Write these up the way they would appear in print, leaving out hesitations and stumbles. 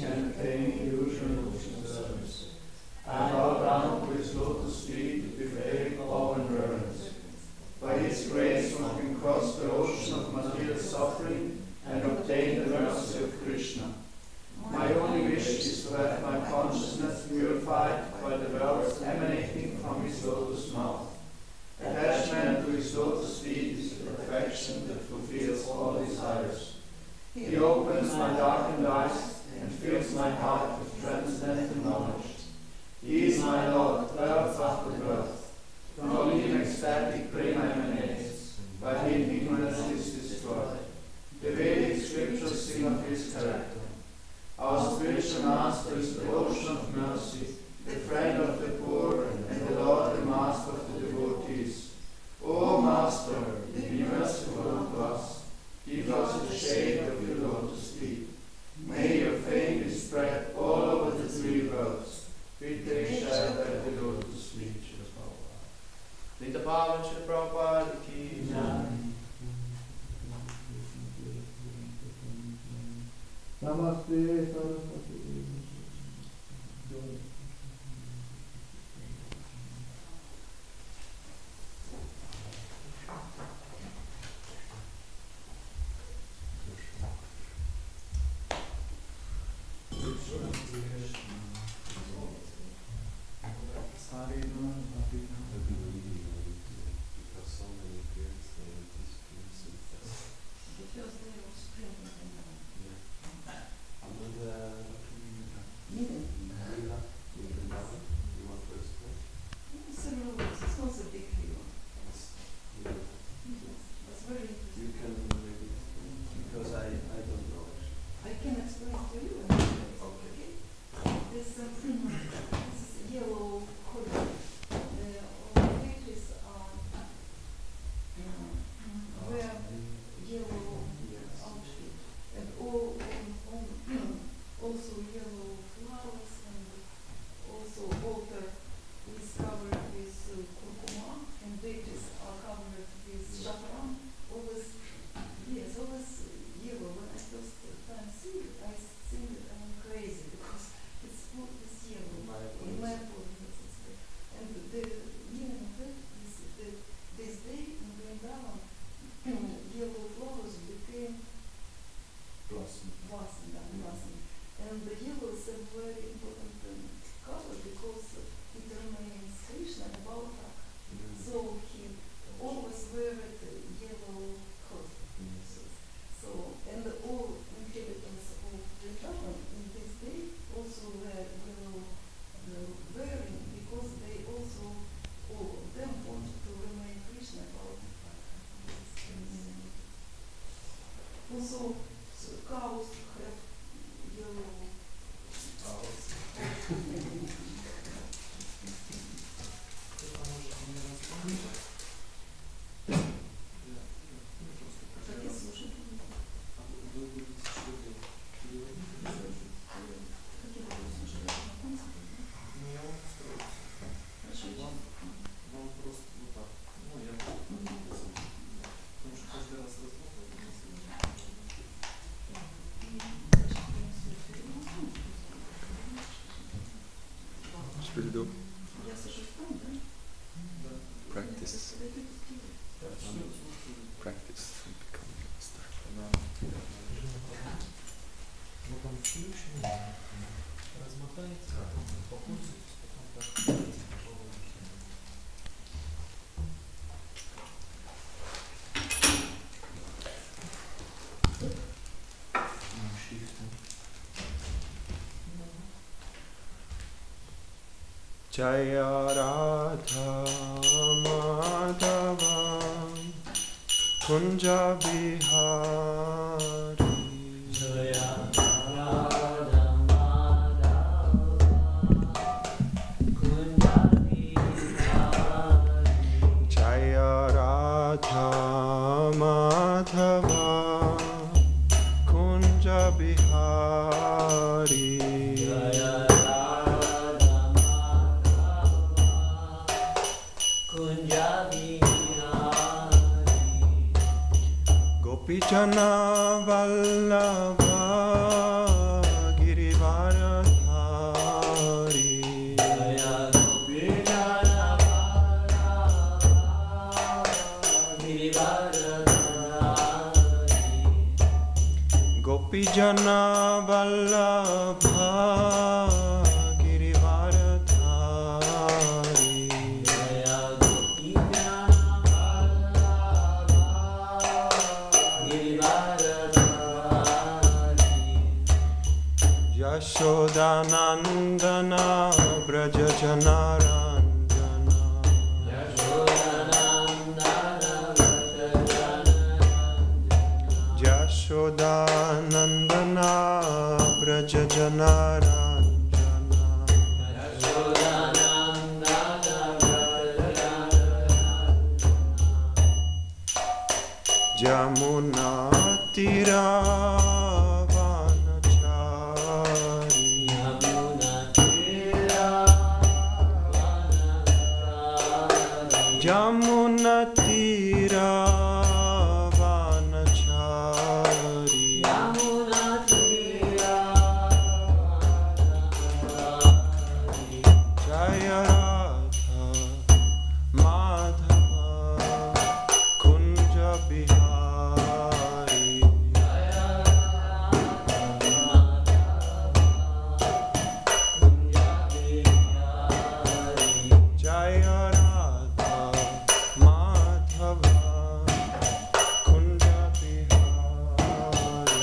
can attain usual service. I bow down to his lotus feet with very awe and reverence. By his grace one can cross the ocean of material suffering and obtain the mercy of Krishna. My only wish is to have my consciousness purified by the words emanating from his lotus mouth. Attachment to his lotus feet is the perfection that fulfills all desires. He opens my darkened eyes and fills my heart with transcendental knowledge. He is my Lord, birth after birth. From him ecstatic prema emanates, by him ignorance is destroyed. The Vedic scriptures sing of his character. Our spiritual master is the ocean of mercy, the friend of the poor, and the Lord and master of the devotees. O Master, be merciful to us. Give us the shade of your lotus feet. May your fame be spread all over the three worlds. We take shelter at the lotus feet. Linda Pavan Shri Prabhupada ki Jai. Namaste Saraswati. Really dope. Practice. Practice and become a master. Jaya Radha Madhava Kunja Bihari. Jaya Radha Madhava Kunja Bihari. Jaya Radha Madhava Kunja Bihari. Gopijana Vallabha Girivardhari Jana Vallabha Girivaradhari Jaya Gopi Jana Vallabha Girivaradhari Yashodanandana Braja Janaranjana Yashodanandana Braja Janaranjana Jamuna Tira Jamuna Tira Vanachari Yamuna Tira Jaya Radha Madhava Kunja Bihari Jaya Radha Kunja Bihari Jaya Radha Madhava Kunja Bihari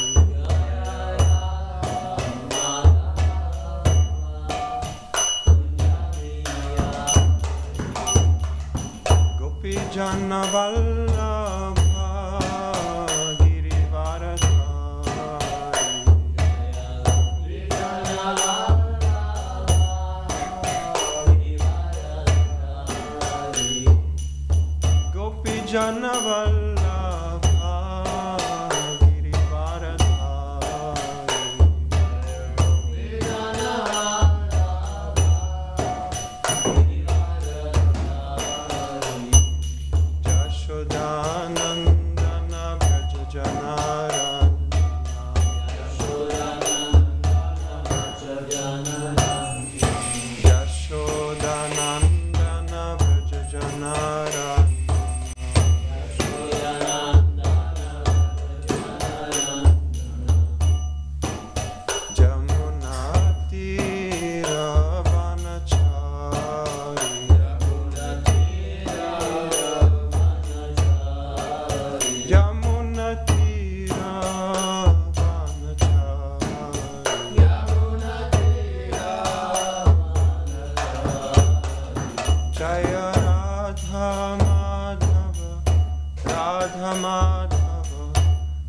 Gopi Jana Vallabha Girivaradhari Gopi Jana Vallabha Girivaradhari Jashodanandana Braja Janaranjana Yashodanandana Braja Janaranjana Jamuna Tira Vanachari Jamuna Tira Vanachari Jaya Radha Madhava Radha Madhava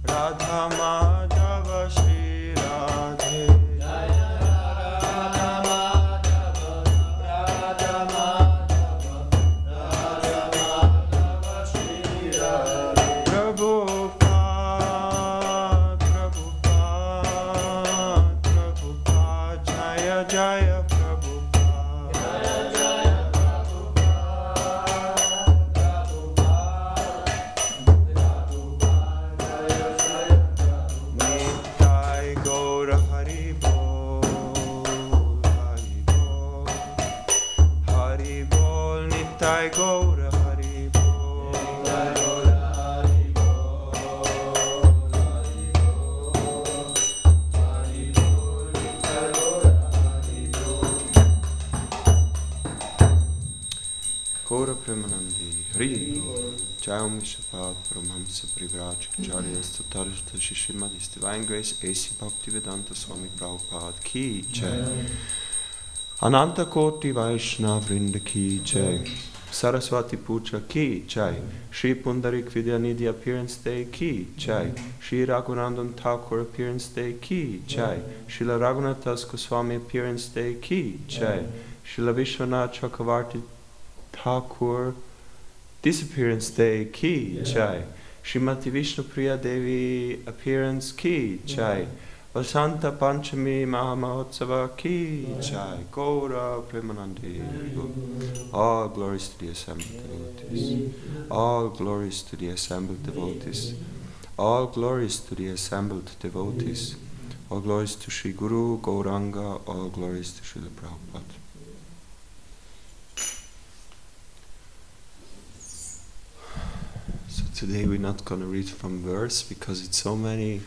Radha Madhava Shri Radhe Prabhupada Prabhupada Prabhupada Jaya Jaya Prabhupada Nitai Gaura Hari Bol Hari Bol Hari Bol Nitai Gaura Hari Bol Gaura Premanandi Hari Bol Jayam Vishapad Paramhamsa Privrajacharya Statarishta Shishimad His Divine Grace A.C. Bhaktivedanta Swami Prabhupada Ki Jai Ananta Koti Vaishnav Vrinda Ki Jai Saraswati Puja Ki Jai Shri Pundarik Vidyanidhi Appearance Day Ki Jai Shri Raghunandan Thakur Appearance Day Ki Jai Srila Raghunath Goswami Appearance Day Ki Jai Srila Vishwanath Chakravarti Thakur Disappearance Day Ki Jai Srimati Vishnu Priya Devi Appearance Ki Jai Vasanta Panchami Mahamahotsava Ki Jai Gaura Premanandi. All glories to the assembled devotees. All glories to the assembled devotees. All glories to the assembled devotees. All glories to Sri Guru Gauranga. All glories to Srila Prabhupada. So today we're not going to read from verse because it's so many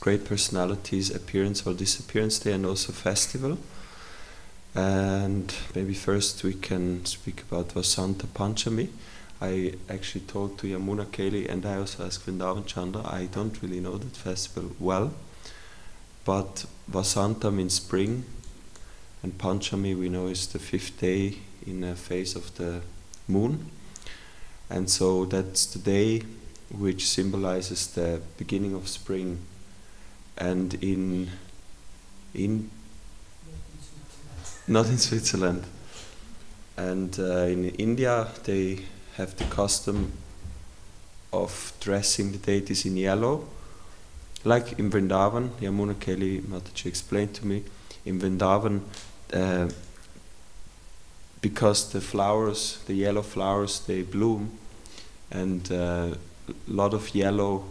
great personalities' appearance or disappearance day, and also festival. And maybe first we can speak about Vasanta Panchami. I actually told to Yamuna Keli, and I also asked Vrindavan Chandra, I don't really know that festival well, but Vasanta means spring, and Panchami we know is the 5th day in a phase of the moon. And so that's the day which symbolizes the beginning of spring. And not in Switzerland. And in India they have the custom of dressing the deities in yellow. Like in Vrindavan, Yamuna Keli Mataji explained to me, in Vrindavan, because the flowers, the yellow flowers, they bloom, and a lot of yellow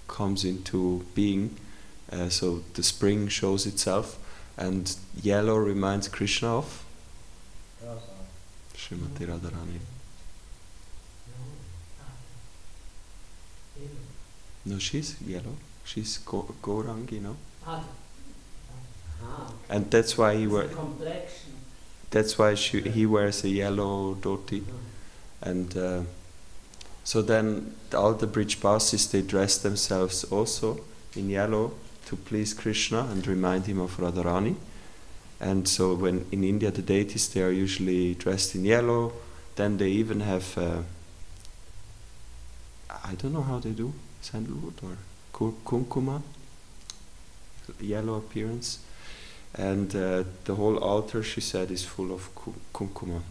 comes into being, so the spring shows itself, and yellow reminds Krishna of Srimati Radharani. No, she's yellow. She's Gaurangi, no? And that's why he wears a yellow dhoti. And so then all the Brijbasis, they dress themselves also in yellow to please Krishna and remind him of Radharani. And so when in India the deities, they are usually dressed in yellow. Then they even have, I don't know how they do, sandalwood or kunkuma, yellow appearance. And the whole altar, she said, is full of kunkuma.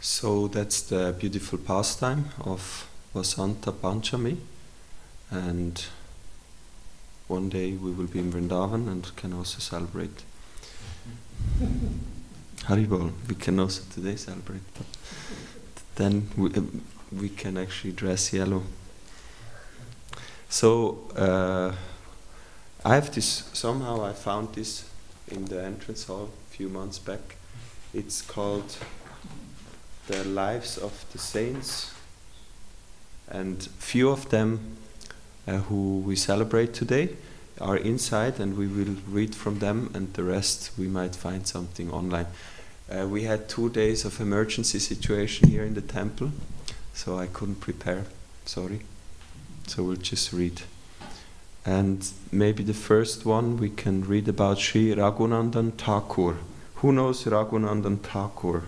So that's the beautiful pastime of Vasanta Panchami. And one day we will be in Vrindavan and can also celebrate. Haribol, we can also today celebrate. But then we can actually dress yellow. So I have this, somehow I found this in the entrance hall a few months back. It's called The Lives of the Saints, and few of them who we celebrate today are inside, and we will read from them, and the rest we might find something online. We had 2 days of emergency situation here in the temple, so I couldn't prepare, sorry. So we'll just read. And maybe the first one we can read about Sri Raghunandan Thakur. Who knows Raghunandan Thakur?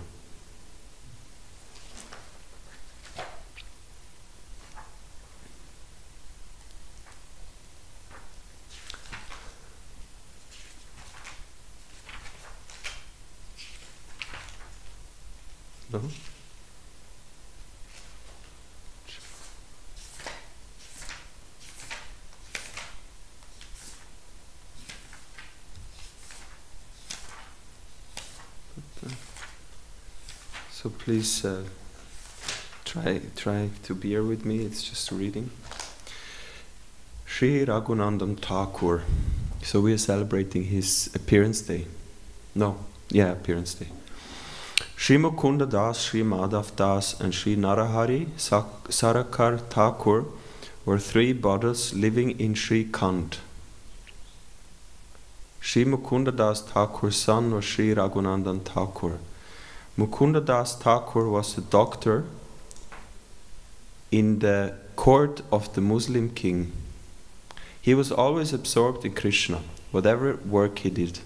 No? So please try to bear with me, it's just reading. Sri Raghunandan Thakur. So we are celebrating his appearance day. Appearance day. Sri Mukunda Das, Sri Madhav Das, and Sri Narahari Sarakar Thakur were 3 brothers living in Sri Khand. Sri Mukunda Das Thakur's son was Sri Raghunandan Thakur. Mukunda Das Thakur was a doctor in the court of the Muslim king. He was always absorbed in Krishna, whatever work he did.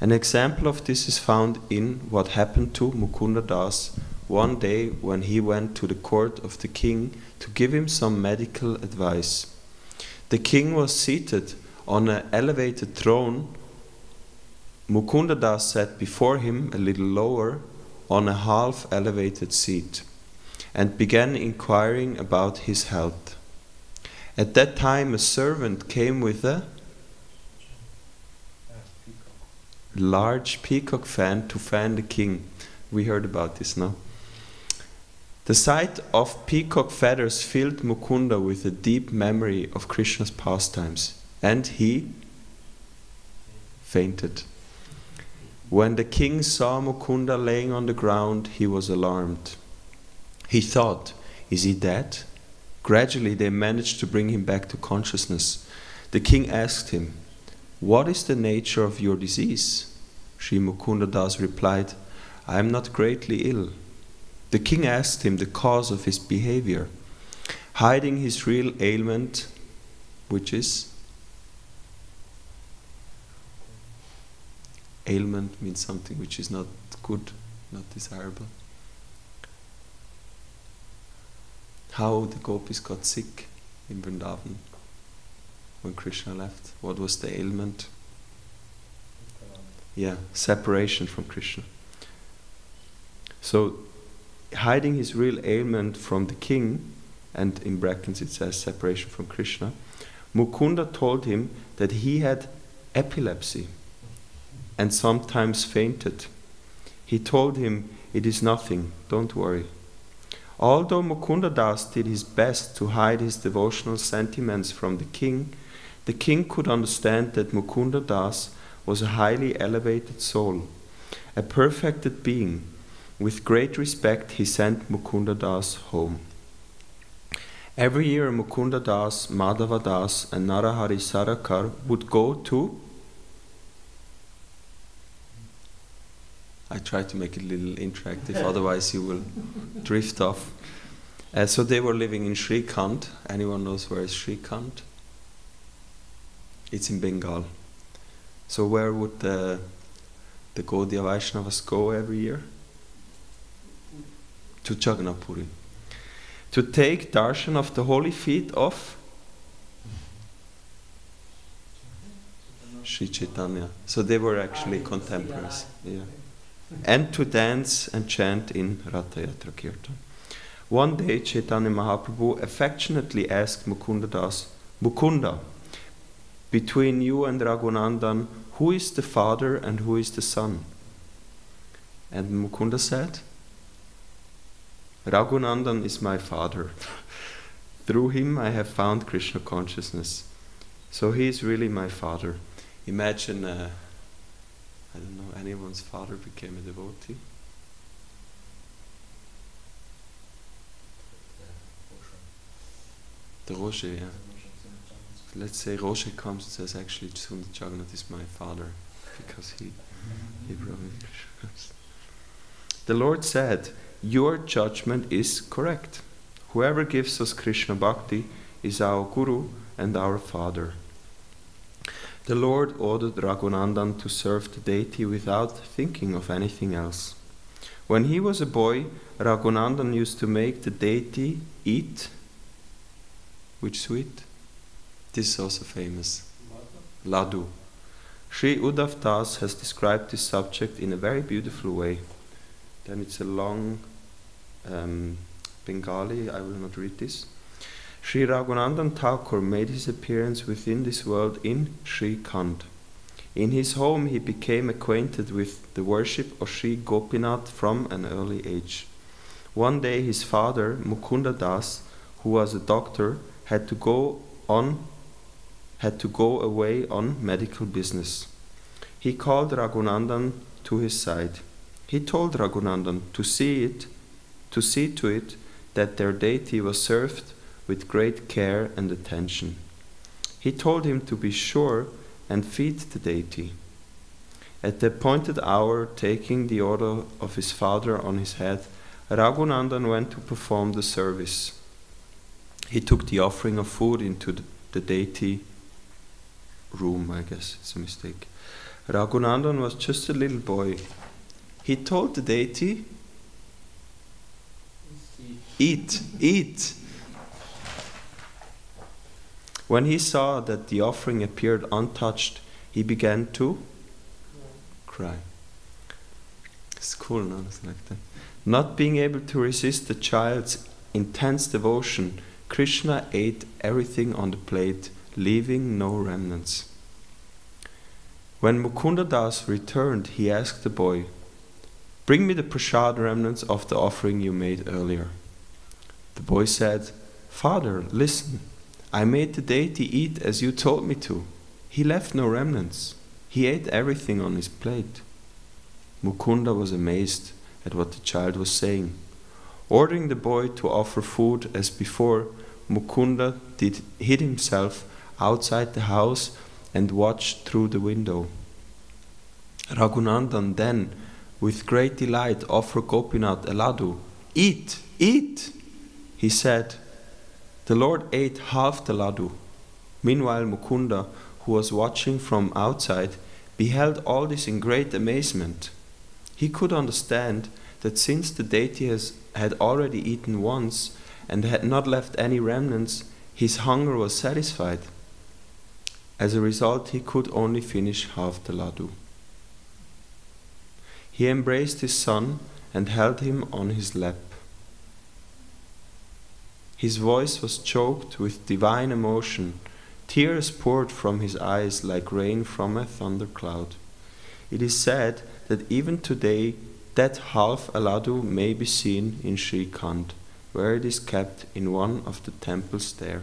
An example of this is found in what happened to Mukunda Das one day when he went to the court of the king to give him some medical advice. The king was seated on an elevated throne. Mukunda Das sat before him a little lower on a half-elevated seat and began inquiring about his health. At that time a servant came with a large peacock fan to fan the king. We heard about this now. The sight of peacock feathers filled Mukunda with a deep memory of Krishna's pastimes, and he fainted. When the king saw Mukunda laying on the ground, he was alarmed. He thought, is he dead? Gradually, they managed to bring him back to consciousness. The king asked him, "What is the nature of your disease?" Sri Mukunda Das replied, "I am not greatly ill." The king asked him the cause of his behavior. Hiding his real ailment, which is? Ailment means something which is not good, not desirable. How the gopis got sick in Vrindavan when Krishna left. What was the ailment? Yeah, separation from Krishna. So, hiding his real ailment from the king, and in brackets it says separation from Krishna, Mukunda told him that he had epilepsy and sometimes fainted. He told him, "It is nothing, don't worry." Although Mukunda Das did his best to hide his devotional sentiments from the king could understand that Mukunda Das was a highly elevated soul, a perfected being. With great respect, he sent Mukunda Das home. Every year, Mukunda Das, Madhava Das, and Narahari Sarakar would go to. I try to make it a little interactive, otherwise you will drift off. So they were living in Srikant. Anyone knows where is Srikant? It's in Bengal. So where would the Gaudiya Vaishnavas go every year? To Jagannath Puri. To take darshan of the holy feet of Sri Chaitanya. So they were actually contemporaries. Yeah. And to dance and chant in Ratha Yatra Kirtan. One day Chaitanya Mahaprabhu affectionately asked Mukunda Das, "Mukunda, between you and Raghunandan, who is the father and who is the son?" And Mukunda said, "Raghunandan is my father. Through him I have found Krishna consciousness. So he is really my father." Imagine, I don't know, anyone's father became a devotee. The Roche, yeah. Let's say Roche comes and says, "Actually, Sundar Jagannath is my father," because he brought me Krishna. The Lord said, "Your judgment is correct. Whoever gives us Krishna Bhakti is our Guru and our Father." The Lord ordered Raghunandan to serve the deity without thinking of anything else. When he was a boy, Raghunandan used to make the deity eat. Which sweet? This is also famous. Laddu. Sri Uddhav Das has described this subject in a very beautiful way. Then it's a long Bengali, I will not read this. Sri Raghunandan Thakur made his appearance within this world in Srikant. In his home he became acquainted with the worship of Sri Gopinath from an early age. One day his father, Mukunda Das, who was a doctor, had to go away on medical business. He called Raghunandan to his side. He told Raghunandan to see to it that their deity was served with great care and attention. He told him to be sure and feed the deity. At the appointed hour, taking the order of his father on his head, Raghunandan went to perform the service. He took the offering of food into the deity room, I guess it's a mistake. Raghunandan was just a little boy. He told the deity, "Eat, eat." When he saw that the offering appeared untouched, he began to cry. It's cool, no? It's like that. Not being able to resist the child's intense devotion, Krishna ate everything on the plate, leaving no remnants. When Mukunda Das returned, he asked the boy, "Bring me the prasad remnants of the offering you made earlier." The boy said, "Father, listen. I made the deity eat as you told me to. He left no remnants. He ate everything on his plate." Mukunda was amazed at what the child was saying. Ordering the boy to offer food as before, Mukunda hid himself outside the house and watched through the window. Raghunandan then, with great delight, offered Gopinath a laddu. "Eat, eat!" he said. The Lord ate half the laddu. Meanwhile, Mukunda, who was watching from outside, beheld all this in great amazement. He could understand that since the deity had already eaten once and had not left any remnants, his hunger was satisfied. As a result, he could only finish half the laddu. He embraced his son and held him on his lap. His voice was choked with divine emotion. Tears poured from his eyes like rain from a thundercloud. It is said that even today that half a laddu may be seen in Srikhand, where it is kept in one of the temples there.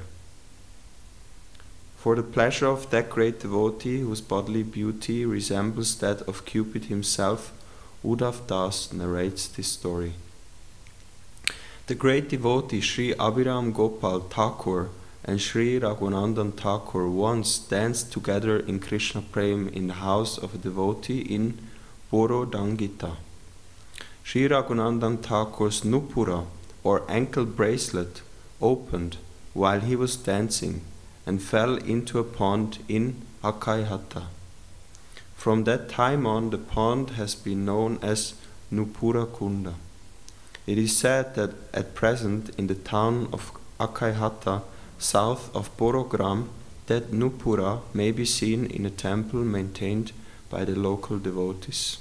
For the pleasure of that great devotee whose bodily beauty resembles that of Cupid himself, Uddhav Das narrates this story. The great devotee Sri Abhiram Gopal Thakur and Sri Raghunandan Thakur once danced together in Krishna Prem in the house of a devotee in Borodangita. Sri Raghunandan Thakur's nupura, or ankle bracelet, opened while he was dancing and fell into a pond in Akaihata. From that time on, the pond has been known as Nupura Kunda. It is said that at present in the town of Akaihata, south of Borogram, that Nupura may be seen in a temple maintained by the local devotees.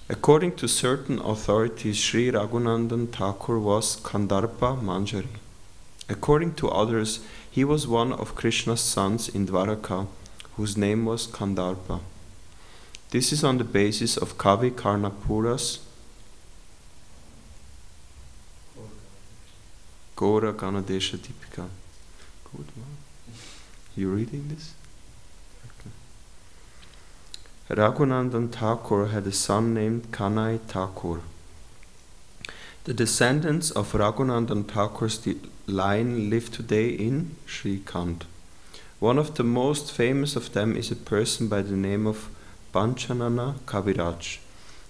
According to certain authorities, Sri Raghunandan Thakur was Kandarpa Manjari. According to others, he was one of Krishna's sons in Dwaraka, whose name was Kandarpa. This is on the basis of Kavi Karnapura's Gaura Ganadesha Deepika. Good one. You reading this? Okay. Raghunandan Thakur had a son named Kanai Thakur. The descendants of Raghunandan Thakur's line live today in Srikhand. One of the most famous of them is a person by the name of Panchanana Kaviraj,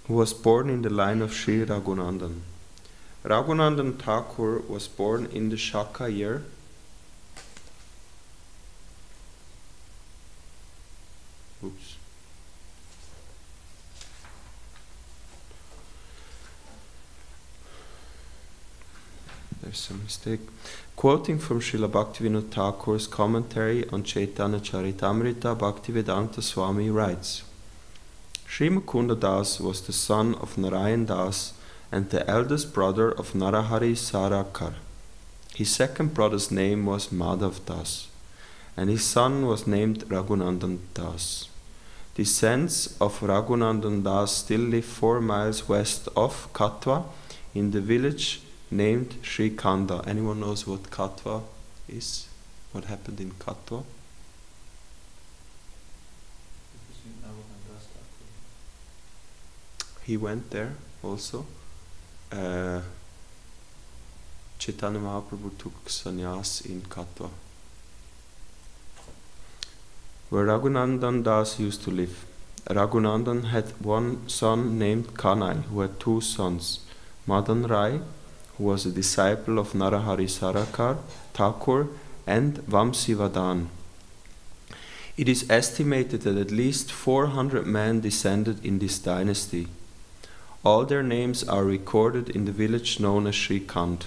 who was born in the line of Sri Raghunandan. Raghunandan Thakur was born in the Shaka year There's a mistake. Quoting from Srila Bhaktivinoda Thakur's commentary on Chaitanya Charitamrita, Bhaktivedanta Swami writes, Sri Mukunda Das was the son of Narayan Das and the eldest brother of Narahari Sarakar. His second brother's name was Madhav Das, and his son was named Raghunandan Das. Descendants of Raghunandan Das still live 4 miles west of Katwa in the village named Sri Kanda. Anyone knows what Katwa is? What happened in Katwa? He went there also. Chaitanya Mahaprabhu took sannyas in Katwa, where Raghunandan Das used to live. Raghunandan had one son named Kanai, who had 2 sons, Madan Rai, who was a disciple of Narahari Sarakar, Thakur, and Vamsivadan. It is estimated that at least 400 men descended in this dynasty. All their names are recorded in the village known as Srikhand.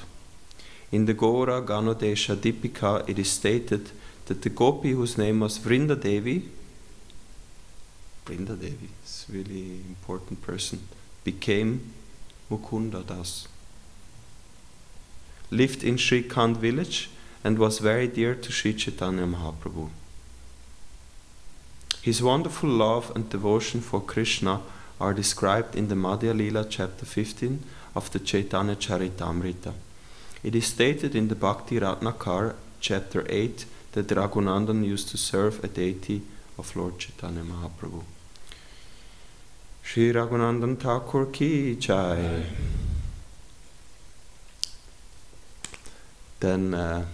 In the Gaura Ganodesha Deepika, it is stated that the gopi whose name was Vrinda Devi is a really important person, became Mukunda Das, lived in Srikhand village and was very dear to Sri Chaitanya Mahaprabhu. His wonderful love and devotion for Krishna are described in the Madhya Lila chapter 15 of the Chaitanya Charitamrita. It is stated in the Bhakti Ratnakar chapter 8 that Raghunandan used to serve a deity of Lord Chaitanya Mahaprabhu. Shri Raghunandan Thakur ki jai. Then the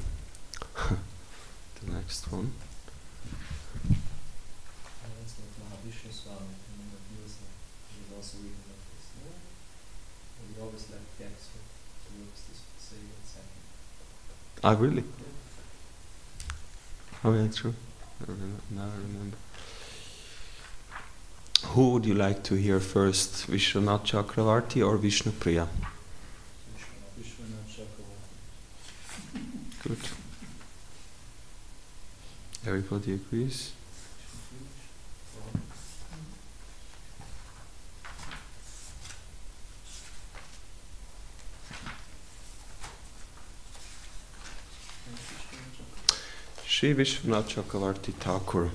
next one. That's what Vishnu Swami, he was also reading like this. And we always left gaps to works this say and second. Ah, really? Oh, yeah, true. Now I remember. Who would you like to hear first, Vishwanath Chakravarti or Vishnu Priya? Vishwanath Chakravarti. Good. Everybody agrees? Shri Vishwanath Chakravarti Thakur.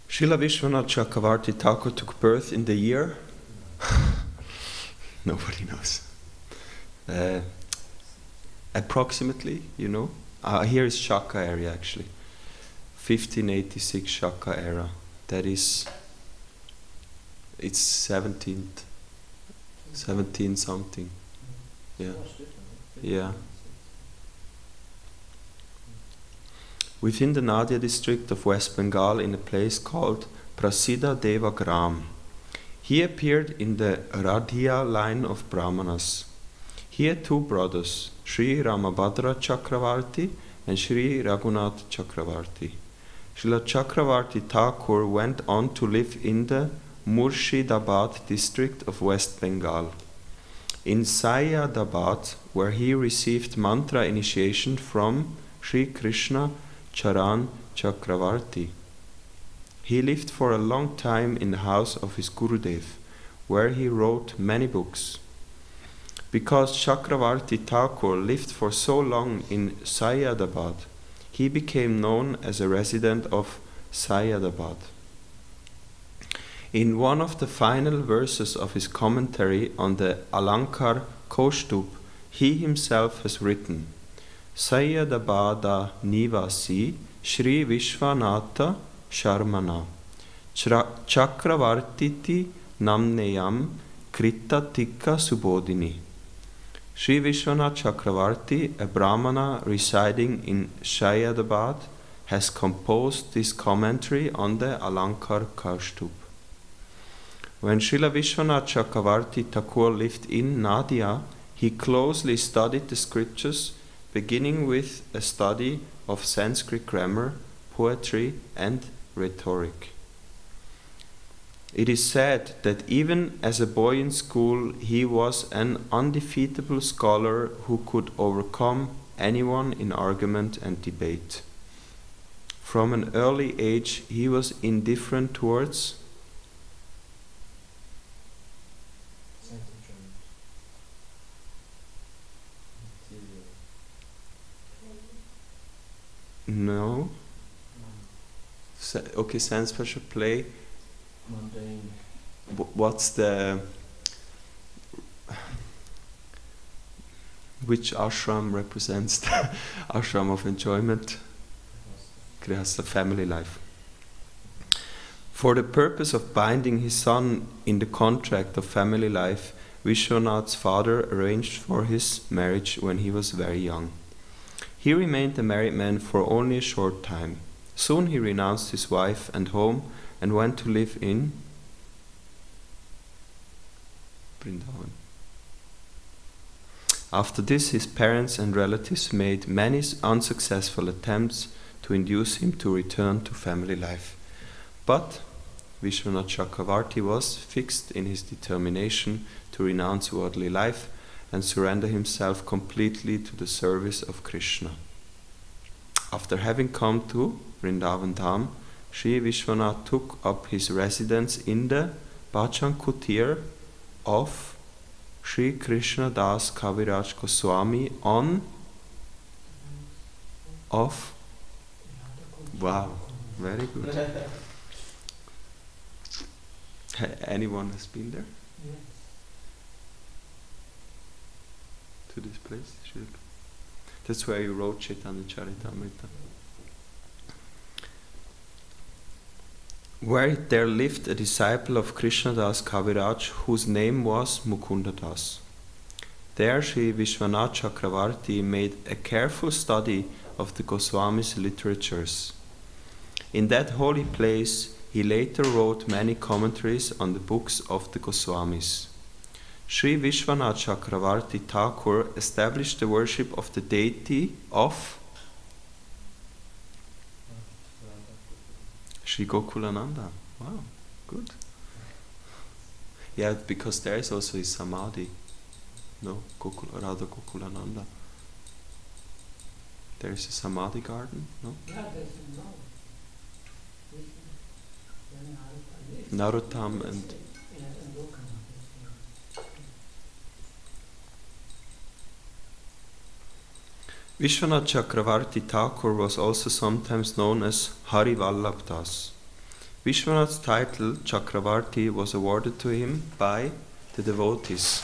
Srila Vishwanath Chakravarti Thakur took birth in the year nobody knows. Approximately, you know. Here is Shaka area actually. 1586 Shaka era. That is, it's 17 something. Yeah. Yeah. Within the Nadia district of West Bengal in a place called Prasida Deva Gram. He appeared in the Radhya line of Brahmanas. He had two brothers, Sri Ramabhadra Chakravarti and Sri Raghunath Chakravarti. Srila Chakravarti Thakur went on to live in the Murshidabad district of West Bengal. In Sayadabad, where he received mantra initiation from Sri Krishna Charan Chakravarti. He lived for a long time in the house of his Gurudev, where he wrote many books. Because Chakravarti Thakur lived for so long in Sayadabad, he became known as a resident of Sayadabad. In one of the final verses of his commentary on the Alankar Kaustup, he himself has written, Sayadabada Nivasi Shri Vishwanatha Sharmana Chakravartiti Namneyam Krita Tikka Subodhini. Sri Vishwanath Chakravarti, a Brahmana residing in Sayadabad, has composed this commentary on the Alankar Kaustup. When Srila Vishwanath Chakravarti Thakur lived in Nadia, he closely studied the scriptures, beginning with a study of Sanskrit grammar, poetry, and rhetoric. It is said that even as a boy in school, he was an undefeatable scholar who could overcome anyone in argument and debate. From an early age, he was indifferent towards no. Okay, sense pleasure, play. Mundane. What's the which ashram represents the ashram of enjoyment? Grihastha, family life. For the purpose of binding his son in the contract of family life, Vishwanath's father arranged for his marriage when he was very young. He remained a married man for only a short time. Soon he renounced his wife and home and went to live in Vrindavan. After this, his parents and relatives made many unsuccessful attempts to induce him to return to family life. But Vishwanath Chakravarti was fixed in his determination to renounce worldly life and surrender himself completely to the service of Krishna. After having come to Vrindavan Dham, Sri Vishwanath took up his residence in the Bhajan Kutir of Sri Krishna Das Kaviraj Goswami wow, very good. Anyone has been there? Yes. To this place? That's where you wrote Chaitanya Charitamrita. Where there lived a disciple of Krishna Das Kaviraj whose name was Mukunda Das. There Sri Vishwanath Chakravarti made a careful study of the Goswamis' literatures. In that holy place, he later wrote many commentaries on the books of the Goswamis. Sri Vishwanath Chakravarti Thakur established the worship of the deity of Sri Gokulananda. Wow, good. Yeah, because there is also his samadhi. No, Radha Gokulananda. There is a samadhi garden, no? Narottam and Vishwanath Chakravarti Thakur was also sometimes known as Hari Vallabh Das. Vishwanath's title, Chakravarti, was awarded to him by the devotees.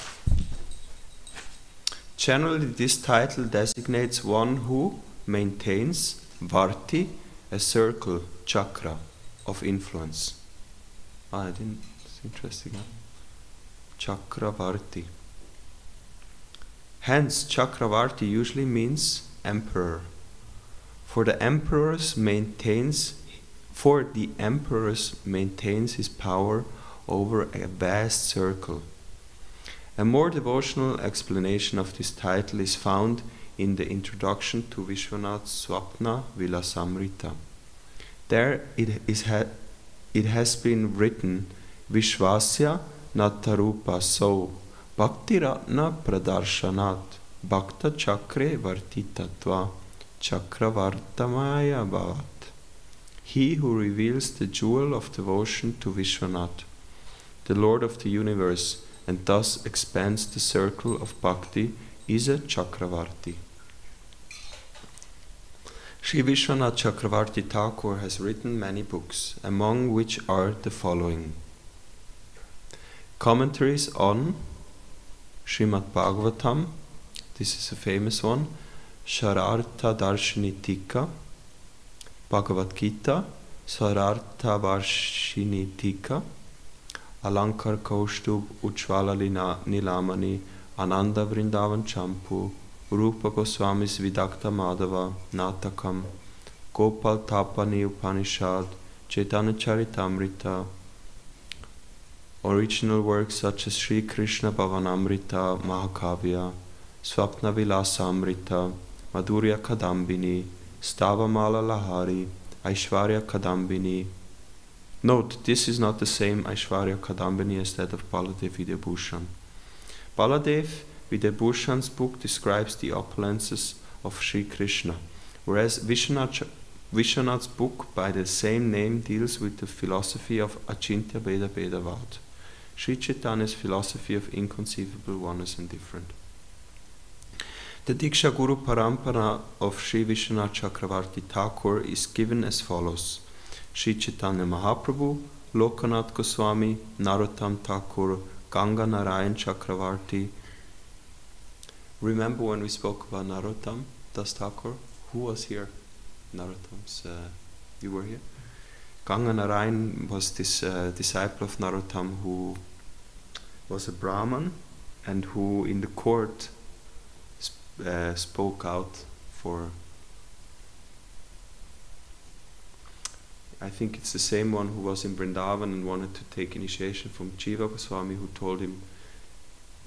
Generally, this title designates one who maintains Varti, a circle, chakra, of influence. It's interesting, huh? Chakravarti. Hence, Chakravarti usually means emperor. For the emperors maintains his power over a vast circle. A more devotional explanation of this title is found in the introduction to Vishwanath's Swapna Vilasamrita. There it has been written, Vishwasya Natarupa So Bhaktiratna Pradarshanat Bhakta Chakre Vartitatva Chakravartamaya Bhavat. He who reveals the jewel of devotion to Vishwanath, the Lord of the universe, and thus expands the circle of bhakti, is a Chakravarti. Sri Vishwanath Chakravarti Thakur has written many books, among which are the following: commentaries on Srimad Bhagavatam, this is a famous one, Sharartha Darshini Tika, Bhagavad Gita, Sarartha Varshini Tika, Alankar Kaustubh Ujjvala Nilamani, Ananda Vrindavan Champu, Rupa Goswami's Vidakta Madhava, Natakam, Gopal Tapani Upanishad, Chaitanya Charitamrita, original works such as Sri Krishna Bhavanamrita, Mahakavya, Swapna Vilasamrita, Madhurya Kadambini, Stavamala Lahari, Aishwarya Kadambini. Note, this is not the same Aishwarya Kadambini as that of Baladev Vidyabhushan. Baladev Vidyabhushan's book describes the opulences of Sri Krishna, whereas Vishwanath's book by the same name deals with the philosophy of Achintya Beda Bedavad, Sri Chaitanya's philosophy of inconceivable oneness and different. The Diksha Guru Parampara of Sri Vishwanath Chakravarti Thakur is given as follows: Sri Chaitanya Mahaprabhu, Lokanath Goswami, Narottam Thakur, Ganga Narayan Chakravarti. Remember when we spoke about Narottam Das Thakur? Who was here? Narottam's, you were here? Ganga Narayan was this disciple of Narottam who was a Brahman and who in the court spoke out for, I think it's the same one who was in Vrindavan and wanted to take initiation from Jiva Goswami, who told him,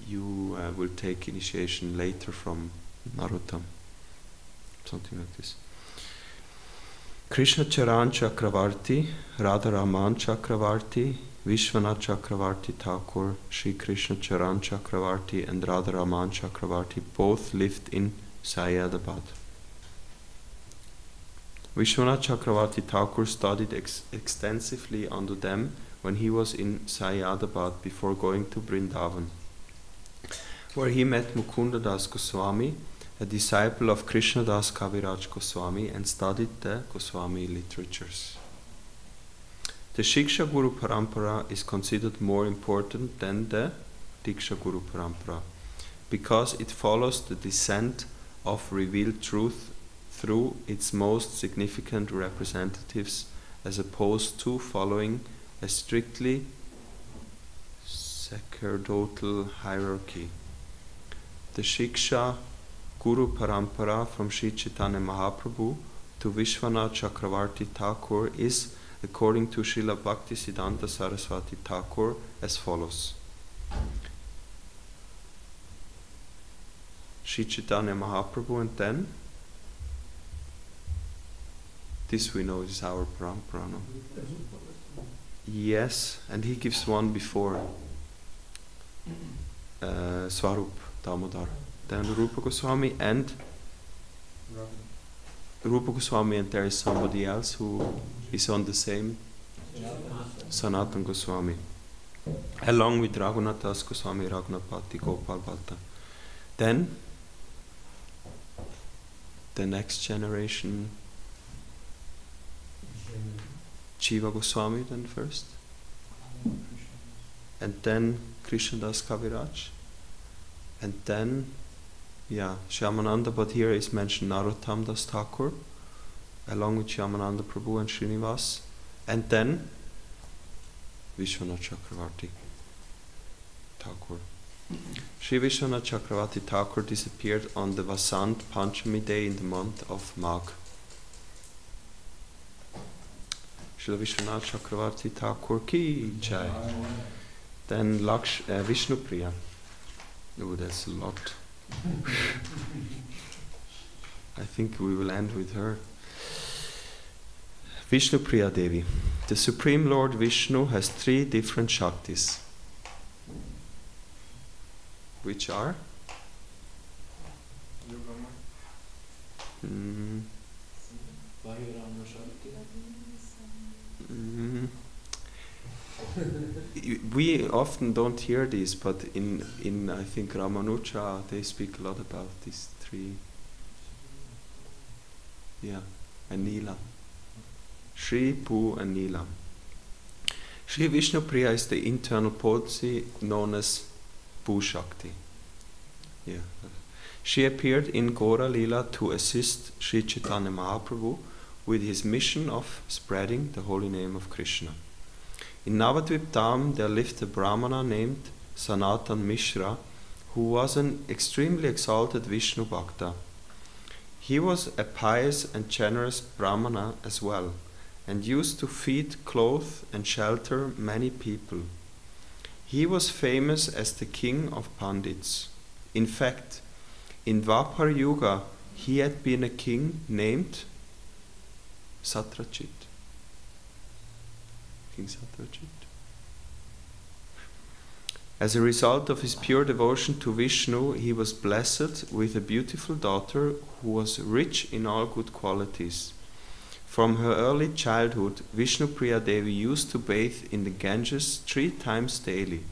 you will take initiation later from Narottam. Something like this. Krishna Charan Chakravarti, Radha Raman Chakravarti, Vishwanath Chakravarti Thakur, Sri Krishna Charan Chakravarti and Radha Raman Chakravarti both lived in Syedabad. Vishwanath Chakravarti Thakur studied extensively under them when he was in Syedabad before going to Vrindavan, where he met Mukunda Das Goswami, a disciple of Krishna Das Kaviraj Goswami, and studied the Goswami literatures. The Shiksha Guru Parampara is considered more important than the Diksha Guru Parampara because it follows the descent of revealed truth through its most significant representatives as opposed to following a strictly sacerdotal hierarchy. the Shiksha Guru Parampara from Sri Chaitanya Mahaprabhu to Vishwanath Chakravarti Thakur is, according to Srila Bhaktisiddhanta Saraswati Thakur, as follows. Sri Chaitanya Mahaprabhu, and then this we know is our parampara. No? Yes, and he gives one before Swarup Damodar. Then Rupa Goswami and Rupa Goswami, and there is somebody else who is on the same, Sanatan Goswami, along with Raghunath Goswami, Raghunathpati, Gopal Bhatta. Then the next generation, Jiva Goswami then first, and then Krishna Das Kaviraj, and then Shyamananda, but here is mentioned Narottam Das Thakur, along with Shyamananda Prabhu and Srinivas, and then Vishwanath Chakravarti Thakur. Sri Vishwanath Chakravarti Thakur disappeared on the Vasant Panchami day in the month of Magh. Sri Vishwanath Chakravarti Thakur ki jai. Then Vishnu Priya. Oh, that's a lot. I think we will end with her. Vishnu Priya Devi. The Supreme Lord Vishnu has 3 different Shaktis, which are we often don't hear this, but in I think Ramanuja they speak a lot about these 3. And Nila. Shri, Pu and Nila. Shri Vishnu Priya is the internal potency known as Pu Shakti. She appeared in Gora Lila to assist Sri Chaitanya Mahaprabhu with his mission of spreading the holy name of Krishna. In Navadvip Dham there lived a Brahmana named Sanatan Mishra, who was an extremely exalted Vishnu Bhakta. He was a pious and generous Brahmana as well, and used to feed, clothe and shelter many people. He was famous as the king of Pandits. In fact, in Dwapar Yuga he had been a king named Satrajit. King Satrajit. As a result of his pure devotion to Vishnu, he was blessed with a beautiful daughter who was rich in all good qualities. From her early childhood, Vishnu Priya Devi used to bathe in the Ganges 3 times daily.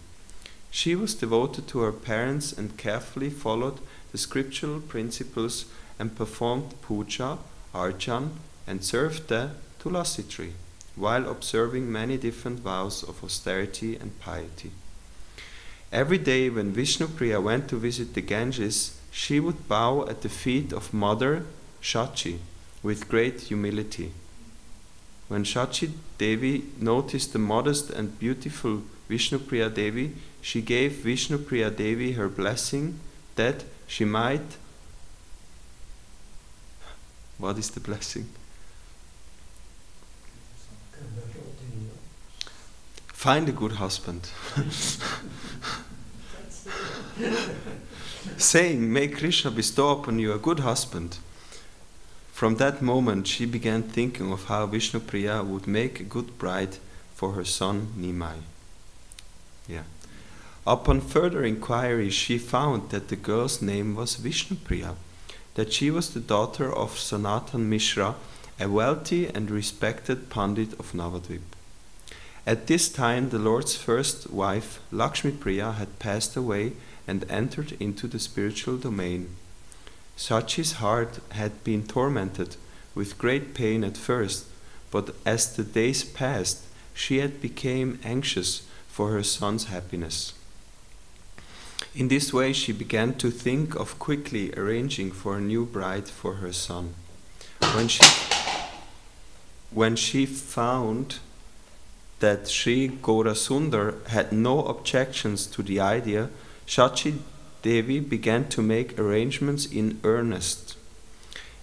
She was devoted to her parents and carefully followed the scriptural principles and performed puja, arjan, and served the Tulasi tree, while observing many different vows of austerity and piety. Every day when Vishnu Priya went to visit the Ganges, she would bow at the feet of Mother Shachi with great humility. When Shachi Devi noticed the modest and beautiful Vishnu Priya Devi, she gave Vishnu Priya Devi her blessing that she might... What is the blessing? Find a good husband. Saying, may Krishna bestow upon you a good husband. From that moment she began thinking of how Vishnu Priya would make a good bride for her son Nimai. Upon further inquiry she found that the girl's name was Vishnu Priya, that she was the daughter of Sanatan Mishra, a wealthy and respected Pandit of Navadvip. At this time the Lord's first wife, Lakshmi Priya, had passed away and entered into the spiritual domain. Sachi's heart had been tormented with great pain at first, but as the days passed, she had become anxious for her son's happiness. In this way she began to think of quickly arranging for a new bride for her son. When she found that Sri Gaurasundar had no objections to the idea, Shachi Devi began to make arrangements in earnest.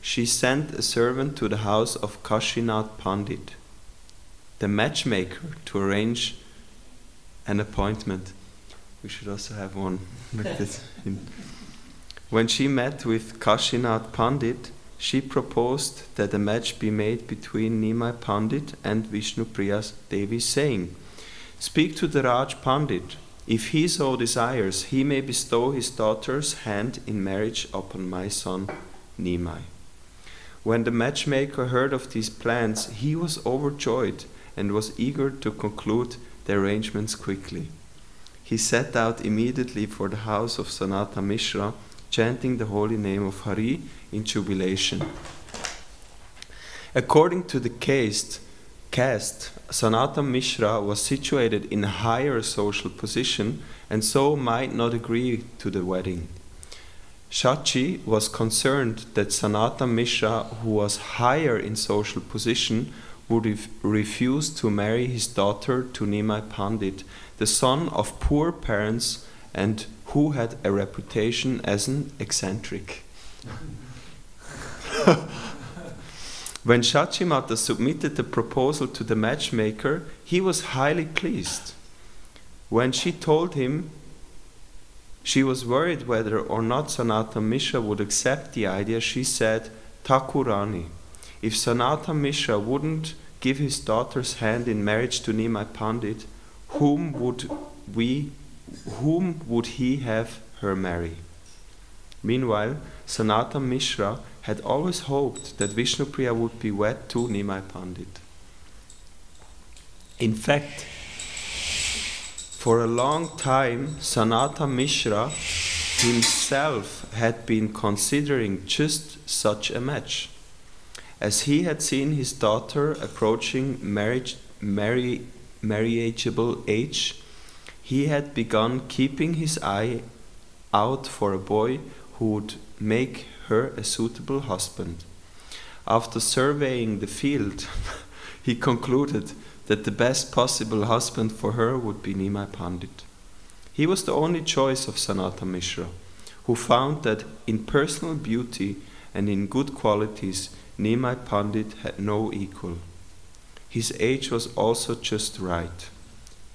She sent a servant to the house of Kashinath Pandit, the matchmaker, to arrange an appointment. We should also have one like this. When she met with Kashinath Pandit, she proposed that a match be made between Nimai Pandit and Vishnu Priya Devi, saying, "Speak to the Raj Pandit. If he so desires, he may bestow his daughter's hand in marriage upon my son Nimai." When the matchmaker heard of these plans, he was overjoyed and was eager to conclude the arrangements quickly. He set out immediately for the house of Sanata Mishra, chanting the holy name of Hari in jubilation. According to the caste, Sanata Mishra was situated in a higher social position and so might not agree to the wedding. Shachi was concerned that Sanata Mishra, who was higher in social position, would refuse to marry his daughter to Nimai Pandit, the son of poor parents and who had a reputation as an eccentric. When Shachimata submitted the proposal to the matchmaker, he was highly pleased. When she told him she was worried whether or not Sanata Mishra would accept the idea, she said, "Thakurani, if Sanata Mishra wouldn't give his daughter's hand in marriage to Nimai Pandit, whom would he have her marry?" Meanwhile, Sanata Mishra had always hoped that Vishnu Priya would be wed to Nimai Pandit. In fact, for a long time, Sanata Mishra himself had been considering just such a match. As he had seen his daughter approaching marriageable age, he had begun keeping his eye out for a boy who would make her a suitable husband. After surveying the field, he concluded that the best possible husband for her would be Nimai Pandit. He was the only choice of Sanata Mishra, who found that in personal beauty and in good qualities, Nimai Pandit had no equal. His age was also just right.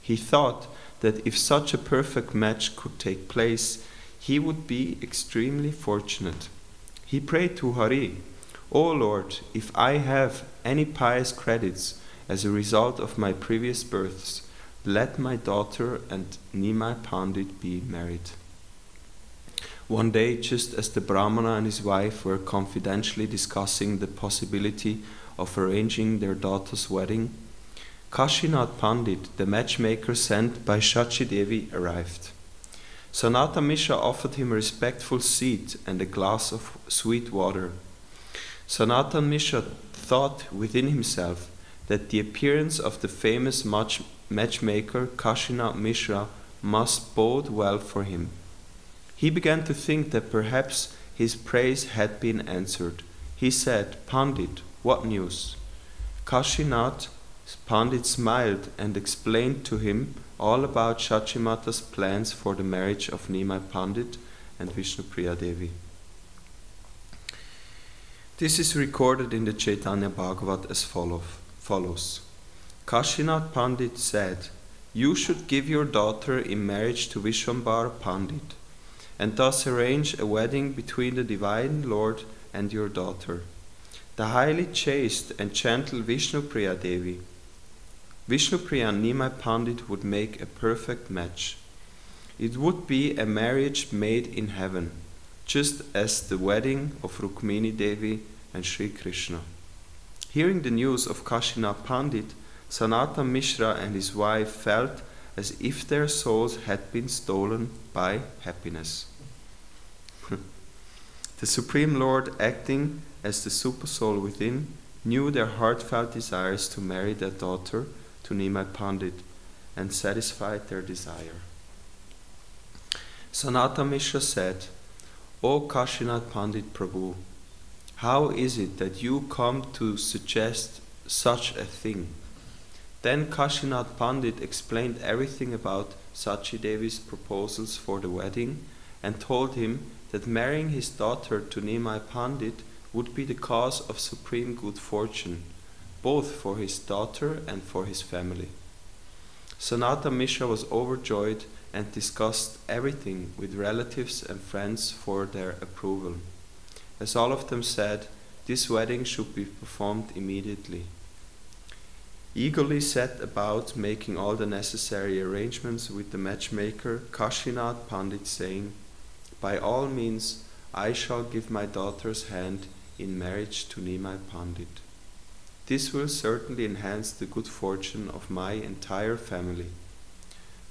He thought that if such a perfect match could take place, he would be extremely fortunate. He prayed to Hari, "O Lord, if I have any pious credits as a result of my previous births, let my daughter and Nimai Pandit be married." One day, just as the Brahmana and his wife were confidentially discussing the possibility of arranging their daughter's wedding, Kashinath Pandit, the matchmaker sent by Shachi Devi, arrived. Sanata Mishra offered him a respectful seat and a glass of sweet water. Sanata Mishra thought within himself that the appearance of the famous matchmaker Kashinath Mishra must bode well for him. He began to think that perhaps his praise had been answered. He said, "Pandit, what news?" Kashinath Pandit smiled and explained to him all about Shachimata's plans for the marriage of Nimai Pandit and Vishnu Priya Devi. This is recorded in the Chaitanya Bhagavat as follows. Kashinath Pandit said, "You should give your daughter in marriage to Vishwambara Pandit, and thus arrange a wedding between the Divine Lord and your daughter, the highly chaste and gentle Vishnu Priya Devi. Vishnu Priya and Nimai Pandit would make a perfect match. It would be a marriage made in heaven, just as the wedding of Rukmini Devi and Sri Krishna." Hearing the news of Kashinath Pandit, Sanata Mishra and his wife felt as if their souls had been stolen by happiness. The Supreme Lord, acting as the Supersoul within, knew their heartfelt desires to marry their daughter to Nimai Pandit and satisfied their desire. Sanata Mishra said, "O Kashinath Pandit Prabhu, how is it that you come to suggest such a thing?" Then Kashinath Pandit explained everything about Sachi Devi's proposals for the wedding and told him that marrying his daughter to Nimai Pandit would be the cause of supreme good fortune, both for his daughter and for his family. Sanata Mishra was overjoyed and discussed everything with relatives and friends for their approval. As all of them said, this wedding should be performed immediately. Eagerly set about making all the necessary arrangements with the matchmaker, Kashinath Pandit, saying, "By all means, I shall give my daughter's hand in marriage to Nimai Pandit. This will certainly enhance the good fortune of my entire family.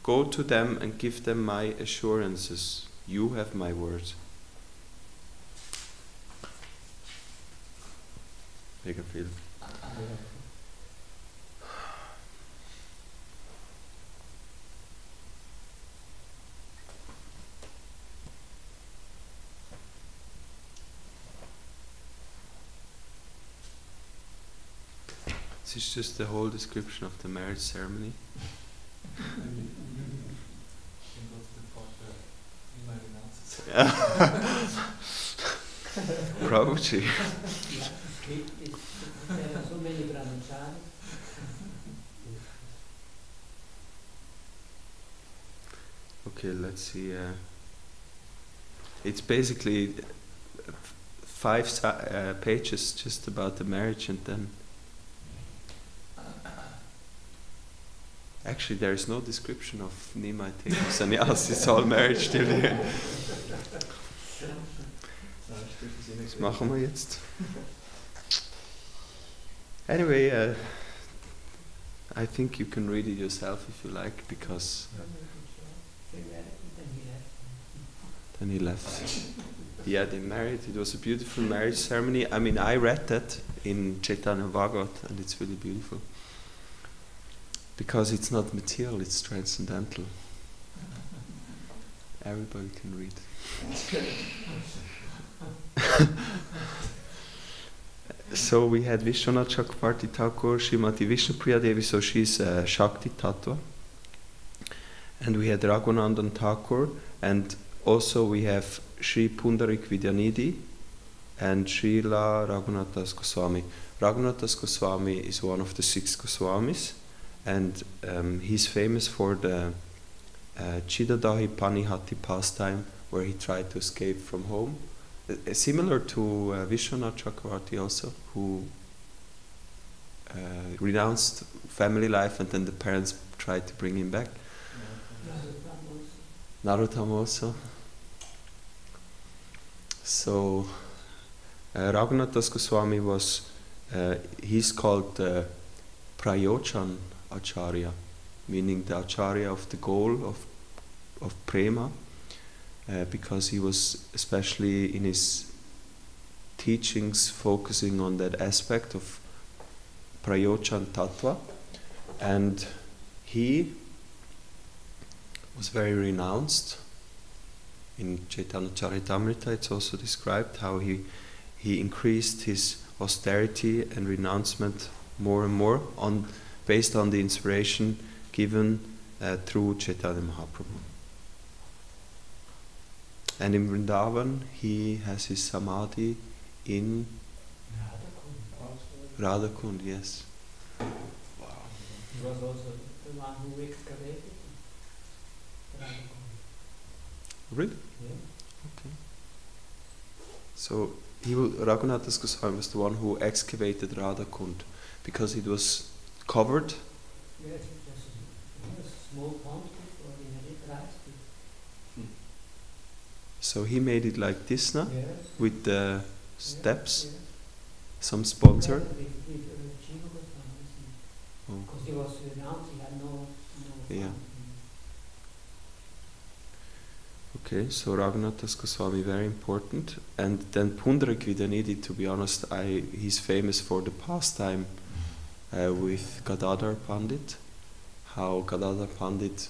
Go to them and give them my assurances. You have my word." Mega viel. This is just the whole description of the marriage ceremony. Probably. So many brahmacharis. Okay, let's see. It's basically 5 pages just about the marriage, and then actually there is no description of Nimai taking sannyas. It's all marriage till the end. Was machen wir jetzt? Anyway, I think you can read it yourself if you like, because then he left. Yeah, they married. It was a beautiful marriage ceremony. I mean, I read that in Chaitanya Bhagavat, and it's really beautiful. Because it's not material, it's transcendental. Everybody can read. So we had Vishwanath Chakravarti Thakur, Srimati Vishnu Priya Devi, so she's Shakti Tattva. And we had Raghunandan Thakur, and also we have Sri Pundarik Vidyanidhi and Srila Raghunath Das Goswami. Raghunath Das Goswami is one of the 6 Goswamis, and he's famous for the Chidadahi Panihati pastime, where he tried to escape from home. Similar to Vishwanath Chakravarti also, who renounced family life, and then the parents tried to bring him back. Narottam also. So Raghunath Das Goswami was, he's called Prayochan Acharya, meaning the Acharya of the goal of Prema, because he was especially in his teachings focusing on that aspect of Prayochan Tattva, and he was very renounced. In Chaitanya Charitamrita it's also described how he increased his austerity and renouncement more and more based on the inspiration given through Chaitanya Mahaprabhu. And in Vrindavan he has his samadhi in Radhakund, yes. Wow. He was also the one who excavated Radhakund. Really? Yeah. Okay. So Raghunath Das Goswami was the one who excavated Radhakund, because it was covered. Yes, it was a small pond before we had it right. So he made it like this now, Yes. with the steps, Yes. some sponsor. Oh. Because he was renounced, he had no Yeah. fund. Okay, so Raghunath Das Goswami, very important. And then Pundarik Vidyanidhi, to be honest, he's famous for the pastime with Gadadhar Pandit. How Gadadhar Pandit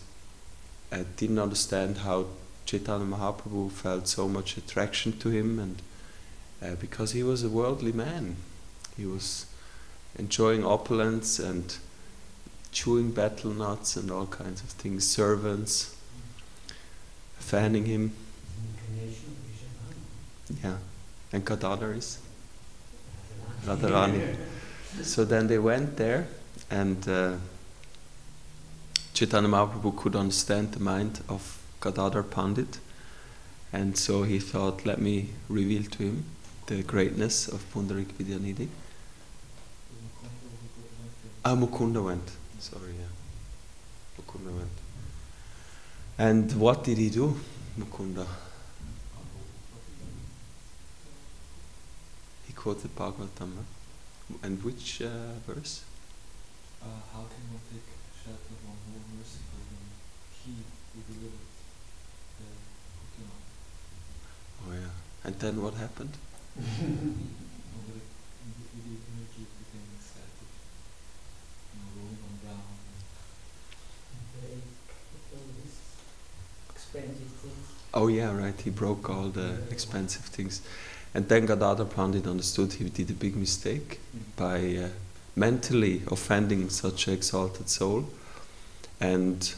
didn't understand how Chaitanya Mahaprabhu felt so much attraction to him, and because he was a worldly man. He was enjoying opulence and chewing betel nuts and all kinds of things, servants fanning him. Yeah. And Gadadhar is? Radharani. So then they went there, and Chaitanya Mahaprabhu could understand the mind of Gadadhar Pandit, and so he thought, let me reveal to him the greatness of Pundarik Vidyanidhi. Mukunda went. Sorry, yeah. Mukunda went. And what did he do, Mukunda? He quoted Bhagavatam. And which verse? How can one take shelter of one more merciful than he who delivered the Pokemon? Oh yeah. And then what happened? The energy became ecstatic, rolling on ground. Break all these expensive things. Oh yeah, right. He broke all the expensive things. And then Gadadhar Pandit understood he did a big mistake by mentally offending such an exalted soul, and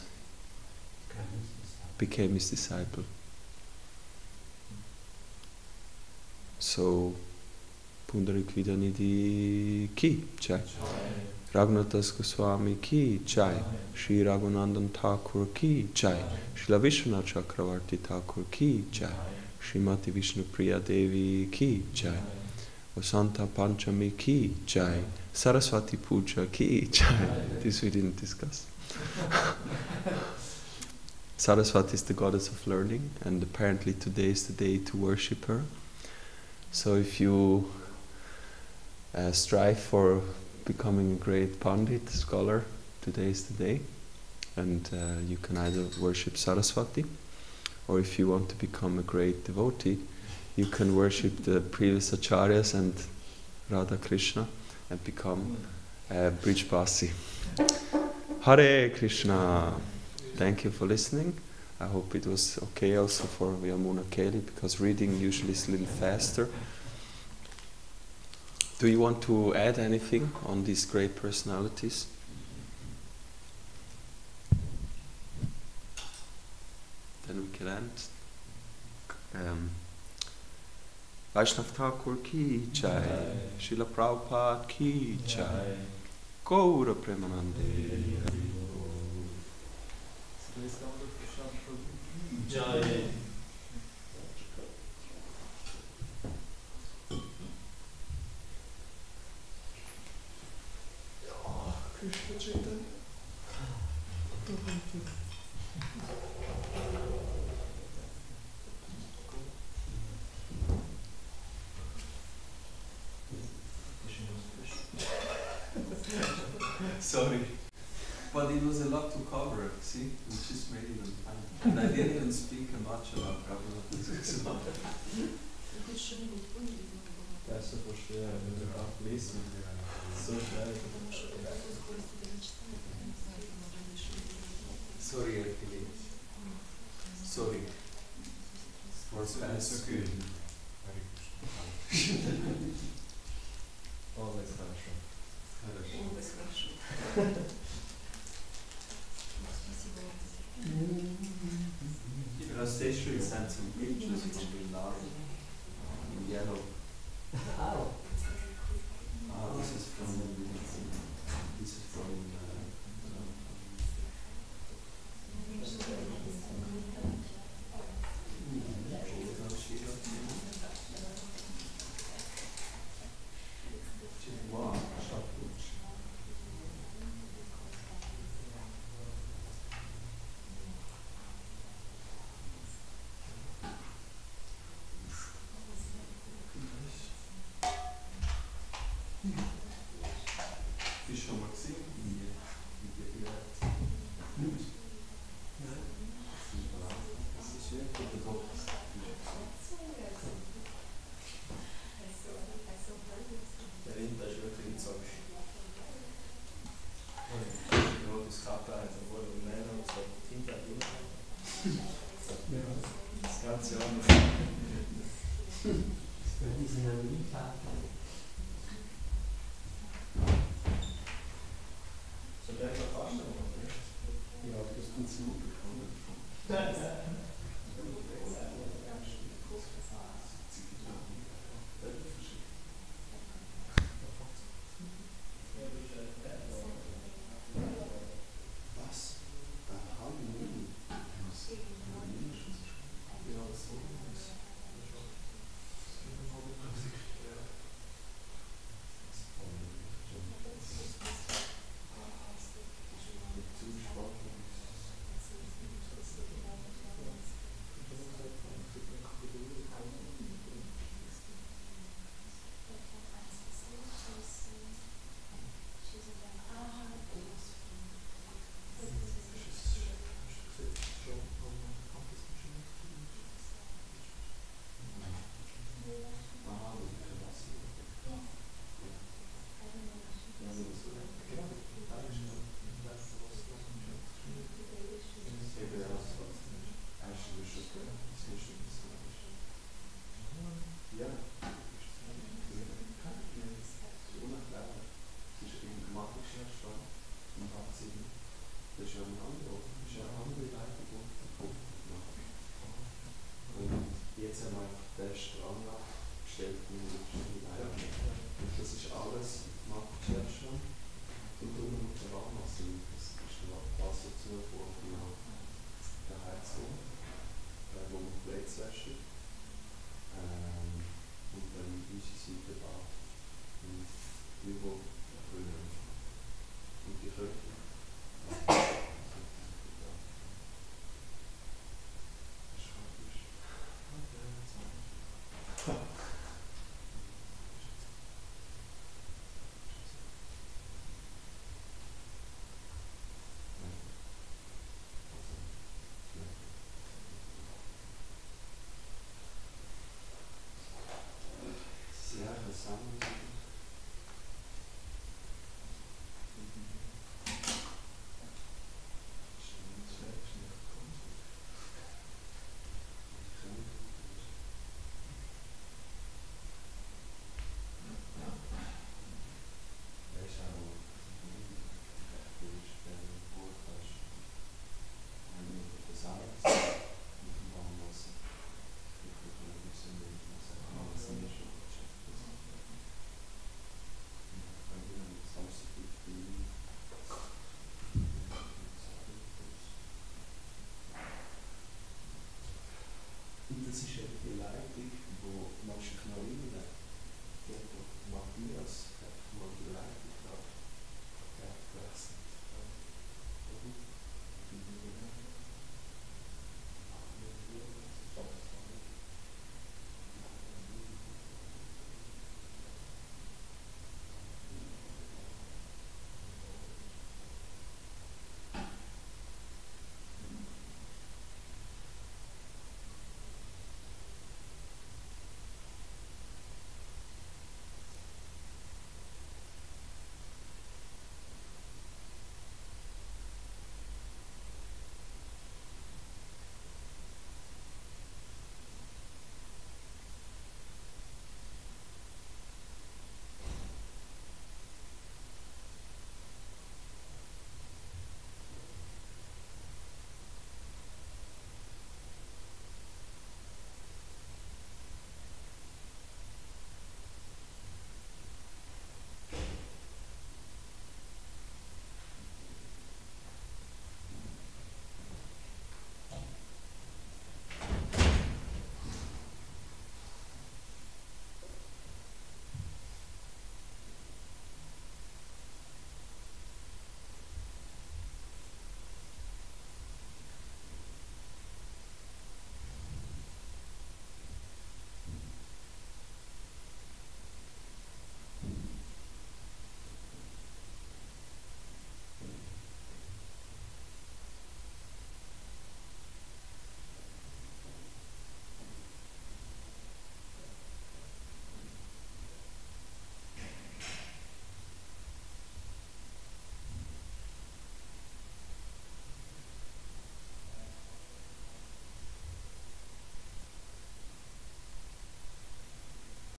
became his disciple. So, Pundarik Vidyanidhi ki jai, Raghunandan Goswami ki jai, Shri Raghunandan Thakur ki jai, Shri Vishnu Chakravarti Thakur ki jai, Srimati Vishnu Priya Devi ki jai, Vasanta Panchami ki jai, Saraswati Puja ki jai. This we didn't discuss. Saraswati is the goddess of learning, and apparently today is the day to worship her. So if you strive for becoming a great Pandit, scholar, today is the day, and you can either worship Saraswati, or if you want to become a great devotee, you can worship the previous acharyas and Radha Krishna and become Brijbasi. Hare Krishna! Thank you for listening. I hope it was okay also for Yamuna Keli, because reading usually is a little faster. Do you want to add anything on these great personalities? Then we can end. Vaishnav Thakur ki jai, Srila Prabhupada ki jai, Gaura Premanande. Jai. Krishna Chaitanya. Sorry, but it was a lot to cover. See, we just made it on time, and I didn't even speak much about Raghunandan. Persze, verstehe, wenn wir ablesen, so schnell. Sorry, Erkeli. Sorry. For fast. Always хорошо. Always хорошо. Anastasia sent some pictures from Vrindavan in yellow. How? This is from. dazu von der Heizung, wo wir Plätze waschen. Und dann unsere Seite Bad. Und die